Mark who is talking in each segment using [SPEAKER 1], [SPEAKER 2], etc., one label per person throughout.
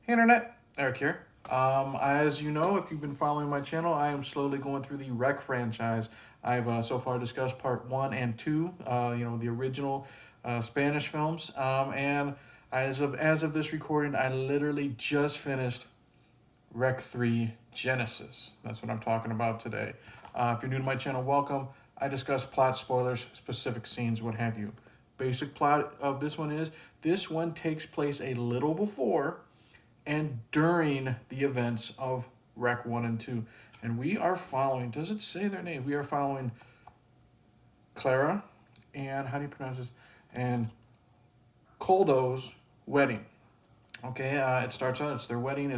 [SPEAKER 1] Hey Internet, Eric here. As you know, if you've been following my channel, I am slowly going through the Wreck franchise. I've so far discussed part one and two, the original Spanish films. And as of this recording, I literally just finished Wreck 3 Genesis. That's what I'm talking about today. If you're new to my channel, welcome. I discuss plot spoilers, specific scenes, what have you. Basic plot of this one takes place a little before and during the events of Rec 1 and 2. And we are following, does it say their name? We are following Clara and, how do you pronounce this? And Coldo's wedding. Okay, it starts out, it's their wedding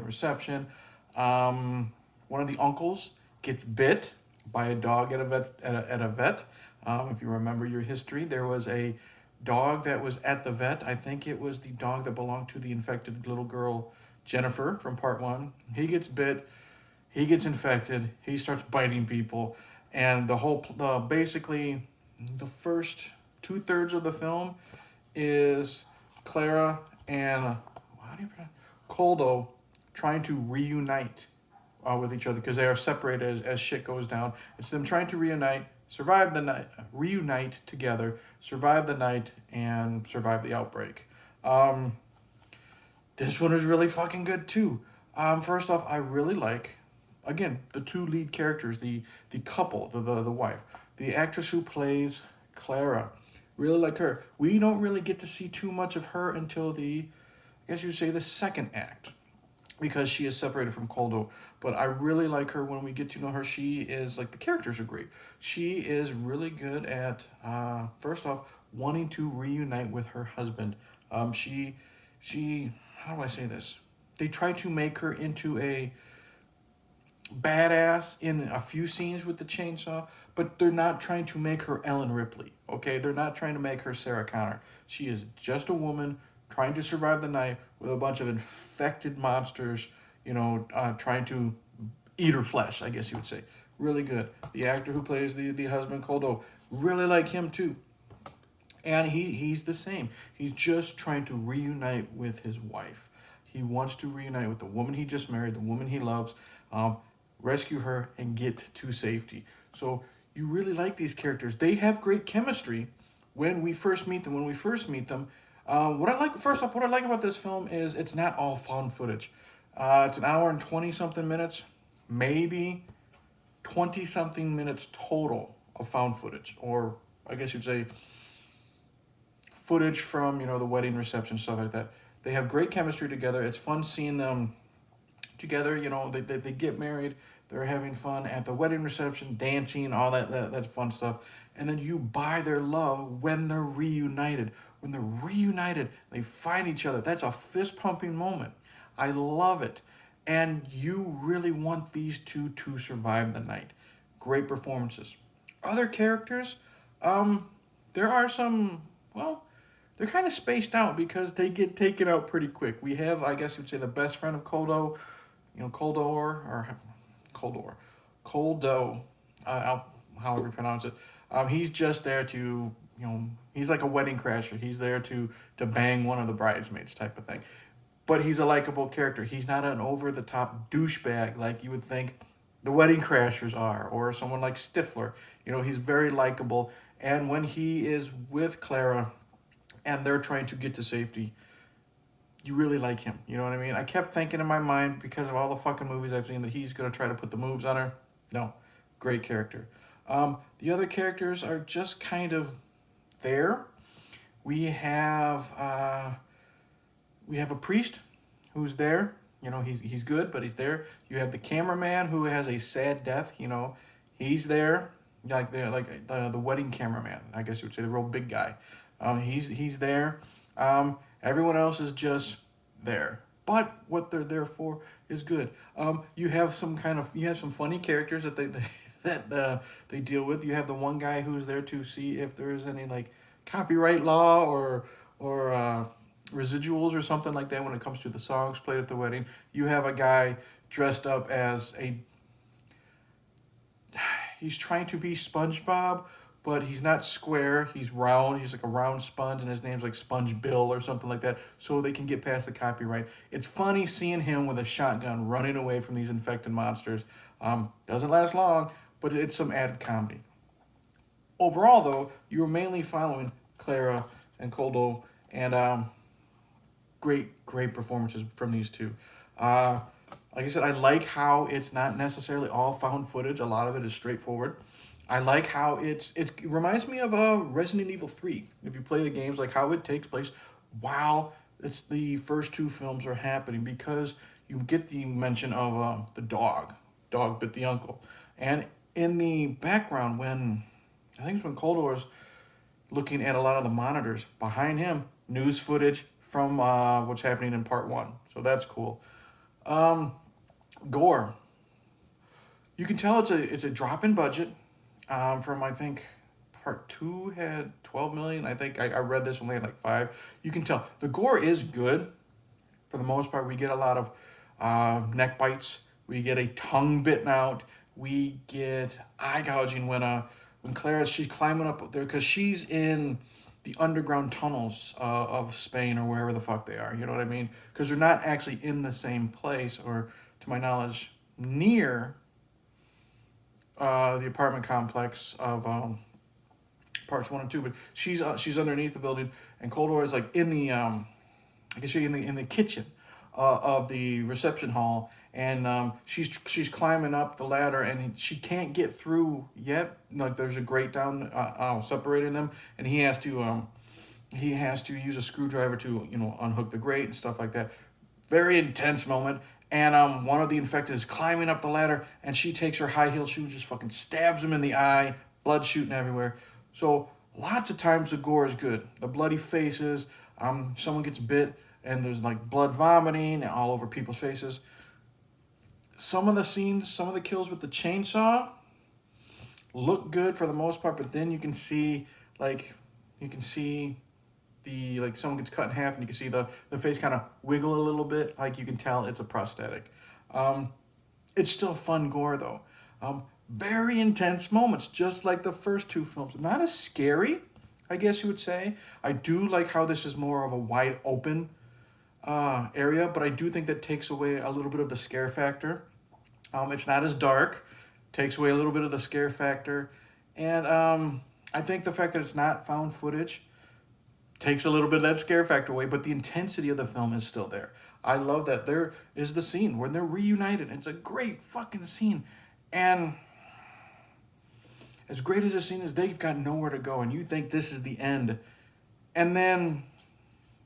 [SPEAKER 1] reception. One of the uncles gets bit by a dog at a vet. If you remember your history, there was a dog that was at the vet. I think it was the dog that belonged to the infected little girl, Jennifer, from part one. He gets bit, he gets infected, he starts biting people, and basically the first 2/3 of the film is Clara and how do you pronounce Coldo trying to reunite with each other because they are separated as shit goes down. It's them trying to reunite together, survive the night, and survive the outbreak. Um, this one is really fucking good too. First off, I really like, again, the two lead characters, the couple, the wife, the actress who plays Clara. Really like her. We don't really get to see too much of her until I guess you'd say, the second act, because she is separated from Coldo. But I really like her when we get to know her. She is like, the characters are great. She is really good at first off wanting to reunite with her husband. She how do I say this? They try to make her into a badass in a few scenes with the chainsaw, but they're not trying to make her Ellen Ripley. Okay, they're not trying to make her Sarah Connor. She is just a woman trying to survive the night with a bunch of infected monsters, trying to eat her flesh, I guess you would say. Really good. The actor who plays the husband, Coldo, really like him too. And he's the same. He's just trying to reunite with his wife. He wants to reunite with the woman he just married, the woman he loves, um, rescue her, and get to safety. So you really like these characters. They have great chemistry when we first meet them. What I like about this film is it's not all found footage. It's an hour and 20 something minutes, maybe 20 something minutes total of found footage, or I guess you'd say footage from the wedding reception, stuff like that. They have great chemistry together. It's fun seeing them together. They get married. They're having fun at the wedding reception, dancing, all that fun stuff. And then you buy their love when they're reunited. When they're reunited, they find each other. That's a fist pumping moment. I love it. And you really want these two to survive the night. Great performances. Other characters, there are some, well, they're kind of spaced out because they get taken out pretty quick. We have, I guess you'd say, the best friend of Coldo, Coldor, Coldo, however you pronounce it. He's just there to, he's like a wedding crasher. He's there to bang one of the bridesmaids type of thing. But he's a likable character. He's not an over the top douchebag like you would think the wedding crashers are, or someone like Stifler. He's very likable. And when he is with Clara and they're trying to get to safety, you really like him. You know what I mean? I kept thinking in my mind, because of all the fucking movies I've seen, that he's going to try to put the moves on her. No. Great character. The other characters are just kind of there. We have a priest who's there. He's good, but he's there. You have the cameraman who has a sad death. He's there, like the wedding cameraman. I guess you would say, the real big guy. He's there. Everyone else is just there. But what they're there for is good. You have some funny characters that they deal with. You have the one guy who's there to see if there is any like copyright law or residuals or something like that when it comes to the songs played at the wedding. You have a guy dressed up as he's trying to be SpongeBob, but he's not square. He's round. He's like a round sponge, and his name's like Sponge Bill or something like that, so they can get past the copyright. It's funny seeing him with a shotgun running away from these infected monsters. Doesn't last long, but it's some added comedy. Overall, though, you were mainly following Clara and Koldo, and great performances from these two. Uh, like I said, I like how it's not necessarily all found footage. A lot of it is straightforward. I like how it reminds me of Resident Evil 3. If you play the games, like how it takes place while it's the first two films are happening, because you get the mention of the dog bit the uncle, and in the background when I think it's when Coldor is looking at a lot of the monitors behind him, news footage from what's happening in part one. So that's cool. Gore. You can tell it's a drop in budget. From I think part two had 12 million. I think I read this one, they had like 5. You can tell the gore is good for the most part. We get a lot of neck bites. We get a tongue bitten out. We get eye gouging when Clara's she's climbing up there because she's in the underground tunnels of Spain or wherever the fuck they are. You know what I mean? Because they're not actually in the same place, or to my knowledge, near the apartment complex of parts 1 and 2. But she's underneath the building, and Coldor is like in the I guess you're in the kitchen of the reception hall, and she's climbing up the ladder, and she can't get through yet. Like there's a grate down separating them, and he has to use a screwdriver to unhook the grate and stuff like that. Very intense moment. And one of the infected is climbing up the ladder, and she takes her high heel shoe and just fucking stabs him in the eye, blood shooting everywhere. So lots of times the gore is good. The bloody faces, someone gets bit, and there's like blood vomiting all over people's faces. Some of the scenes, some of the kills with the chainsaw look good for the most part, but then you can see someone gets cut in half, and you can see the face kind of wiggle a little bit, like you can tell it's a prosthetic. It's still fun gore though. Very intense moments, just like the first two films. Not as scary, I guess you would say. I do like how this is more of a wide open area, but I do think that takes away a little bit of the scare factor. It's not as dark, takes away a little bit of the scare factor, and I think the fact that it's not found footage takes a little bit of that scare factor away, but the intensity of the film is still there. I love that there is the scene when they're reunited. It's a great fucking scene. And as great as the scene is, they've got nowhere to go, and you think this is the end. And then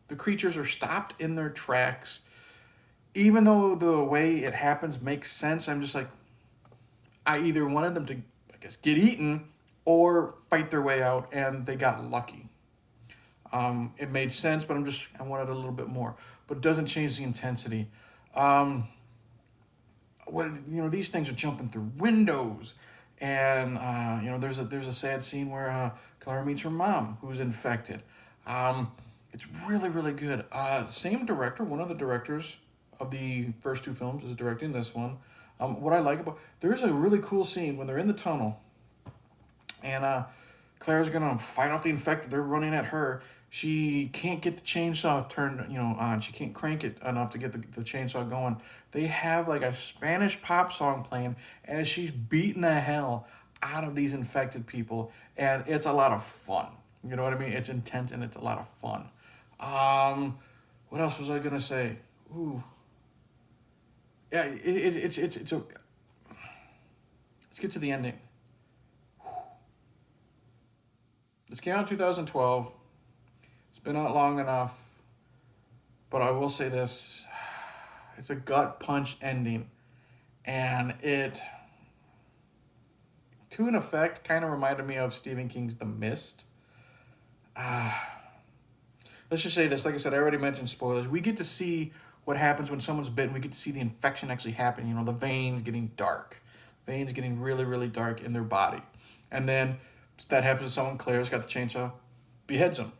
[SPEAKER 1] the creatures are stopped in their tracks. Even though the way it happens makes sense, I'm just like, I either wanted them to, I guess, get eaten or fight their way out, and they got lucky. It made sense, but I wanted a little bit more. But it doesn't change the intensity. These things are jumping through windows, and there's a sad scene where Clara meets her mom, who's infected. It's really, really good. Same director, one of the directors of the first two films is directing this one. What I like about there's a really cool scene when they're in the tunnel, and Claire's gonna fight off the infected. They're running at her. She can't get the chainsaw turned, on. She can't crank it enough to get the chainsaw going. They have like a Spanish pop song playing as she's beating the hell out of these infected people, and it's a lot of fun. You know what I mean? It's intense and it's a lot of fun. What else was I gonna say? Ooh, yeah, it's a. Let's get to the ending. This came out in 2012. It's been out long enough, but I will say this. It's a gut punch ending, and it, to an effect, kind of reminded me of Stephen King's The Mist. Let's just say this. Like I said, I already mentioned spoilers. We get to see what happens when someone's bitten. We get to see the infection actually happen. The veins getting dark. Veins getting really, really dark in their body. And then that happens to someone. Claire's got the chainsaw, beheads them.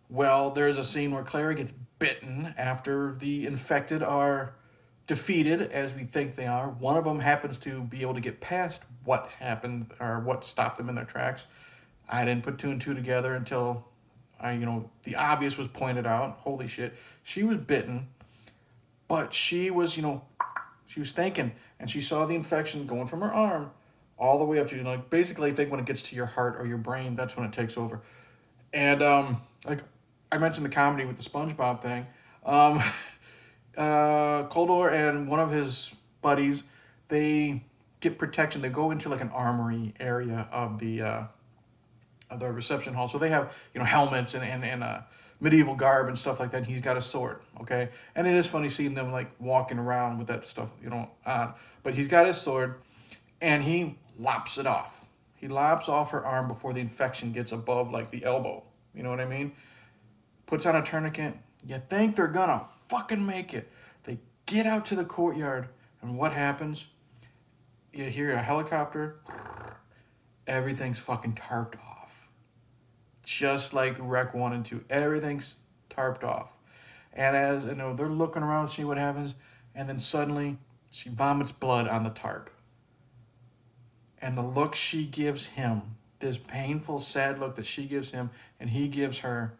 [SPEAKER 1] Well, there's a scene where Clara gets bitten after the infected are defeated, as we think they are. One of them happens to be able to get past what happened or what stopped them in their tracks. I didn't put two and two together until the obvious was pointed out. Holy shit, she was bitten, but she was, she was thinking, and she saw the infection going from her arm all the way up to, basically, I think when it gets to your heart or your brain, that's when it takes over. And like I mentioned the comedy with the SpongeBob thing. Um, Koldor and one of his buddies, they get protection. They go into like an armory area of the reception hall. So they have helmets and medieval garb and stuff like that. And he's got a sword, okay. And it is funny seeing them like walking around with that stuff on. But he's got his sword, and he lops it off. He lops off her arm before the infection gets above like the elbow. You know what I mean? Puts on a tourniquet. You think they're gonna fucking make it. They get out to the courtyard, and what happens? You hear a helicopter. Everything's fucking tarped off. Just like Rec 1 and 2. Everything's tarped off. And as they're looking around to see what happens, and then suddenly she vomits blood on the tarp. And the look she gives him, this painful, sad look that she gives him and he gives her,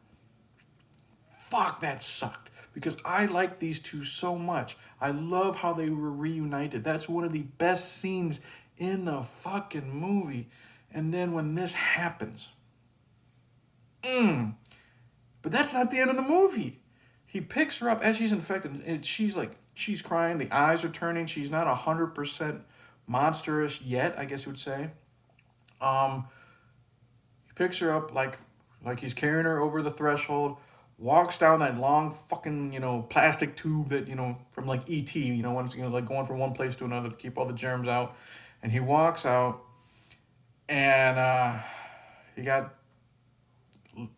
[SPEAKER 1] fuck, that sucked. Because I like these two so much. I love how they were reunited. That's one of the best scenes in the fucking movie. And then when this happens, but that's not the end of the movie. He picks her up as she's infected, and she's crying. The eyes are turning. She's not 100% monstrous yet, I guess you would say. He picks her up like he's carrying her over the threshold, walks down that long fucking plastic tube that from like ET, when it's like going from one place to another to keep all the germs out, and he walks out, and he got,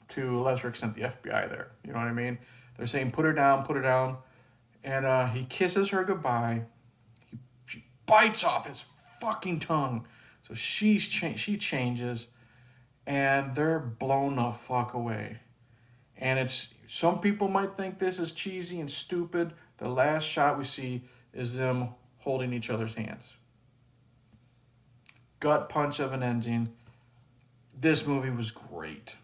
[SPEAKER 1] to a lesser extent, the FBI there. You know what I mean? They're saying put her down, and he kisses her goodbye. She bites off his fucking tongue, so she changes, and they're blown the fuck away. And it's, some people might think this is cheesy and stupid. The last shot we see is them holding each other's hands. Gut punch of an ending. This movie was great.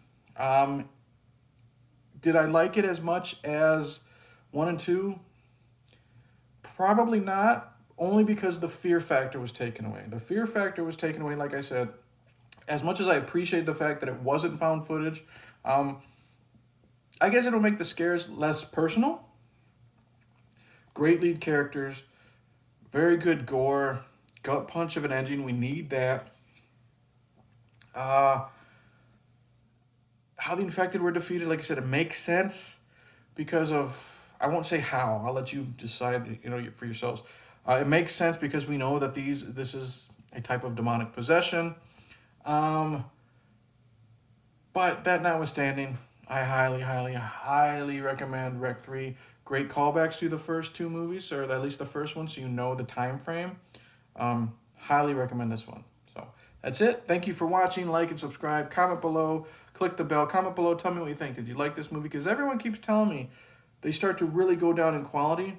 [SPEAKER 1] Did I like it as much as 1 and 2? Probably not, only because the fear factor was taken away. The fear factor was taken away, like I said. As much as I appreciate the fact that it wasn't found footage, I guess it'll make the scares less personal. Great lead characters, very good gore, gut punch of an ending. We need that. How the infected were defeated, like I said, it makes sense because of, I won't say how, I'll let you decide, for yourselves. It makes sense because we know that this is a type of demonic possession. But that notwithstanding, I highly, highly, highly recommend Rec 3. Great callbacks to the first two movies, or at least the first one, so you know the time frame. Highly recommend this one. So that's it. Thank you for watching. Like and subscribe. Comment below. Click the bell. Comment below. Tell me what you think. Did you like this movie? Because everyone keeps telling me they start to really go down in quality.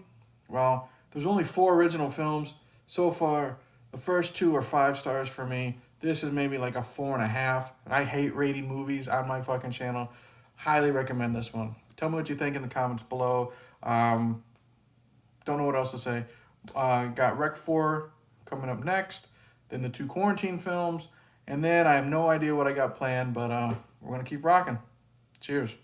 [SPEAKER 1] Well, there's only 4 original films. So far, the first 2 are 5 stars for me. This is maybe like a 4.5. And I hate rating movies on my fucking channel. Highly recommend this one. Tell me what you think in the comments below. Don't know what else to say. Got Rec 4 coming up next. Then the 2 quarantine films. And then I have no idea what I got planned, but we're going to keep rocking. Cheers.